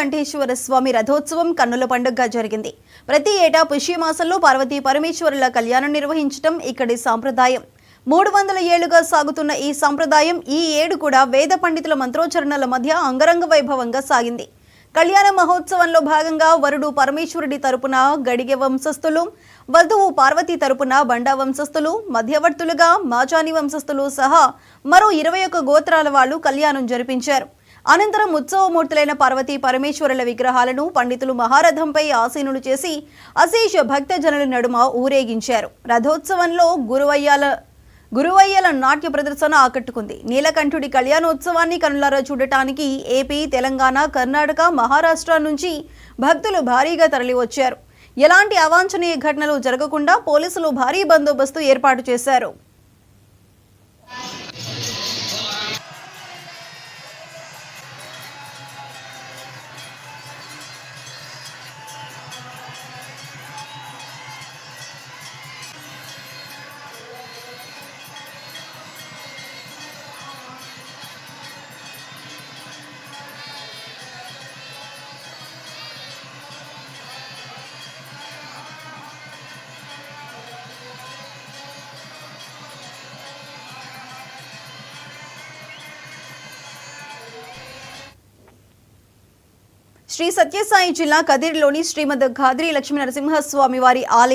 నీలకంఠేశ్వర స్వామి రథోత్సవం కన్నుల పండుగగా జరిగింది. ప్రతి ఏటా పుష్యమాసంలో పార్వతీ పరమేశ్వరుల కళ్యాణం నిర్వహించడం ఇక్కడి సాంప్రదాయం. 300 ఏళ్లుగా సాగుతున్న ఈ సంప్రదాయం ఈ ఏడు కూడా వేద పండితుల మంత్రోచ్చరణల మధ్య అంగరంగ వైభవంగా సాగింది. కళ్యాణ మహోత్సవంలో భాగంగా వరుడు పరమేశ్వరుడి తరపున గడిగె వంశస్థులు, వధువు పార్వతీ తరపున బండా వంశస్థులు, మధ్యవర్తులుగా మాచాని వంశస్థులు సహా మరో 21 గోత్రాల వాళ్లు కళ్యాణం జరిపించారు. అనంతరం ఉత్సవమూర్తులైన పార్వతీ పరమేశ్వరుల విగ్రహాలను పండితులు మహారథంపై ఆసీనులు చేసి అశేష భక్తజనుల నడుమ ఊరేగించారు. రథోత్సవంలో గురువయ్యల నాట్య ప్రదర్శన ఆకట్టుకుంది. నీలకంఠుడి కళ్యాణోత్సవాన్ని కనులారా చూడటానికి ఏపీ, తెలంగాణ, కర్ణాటక, మహారాష్ట్ర నుంచి భక్తులు భారీగా తరలివచ్చారు. ఎలాంటి అవాంఛనీయ ఘటనలు జరగకుండా పోలీసులు భారీ బందోబస్తు ఏర్పాటు చేశారు. శ్రీ సత్యసాయి జిల్లా కదిరిలోని శ్రీమద్ ఘాద్రి లక్ష్మీ నరసింహస్వామి వారి ఆలయం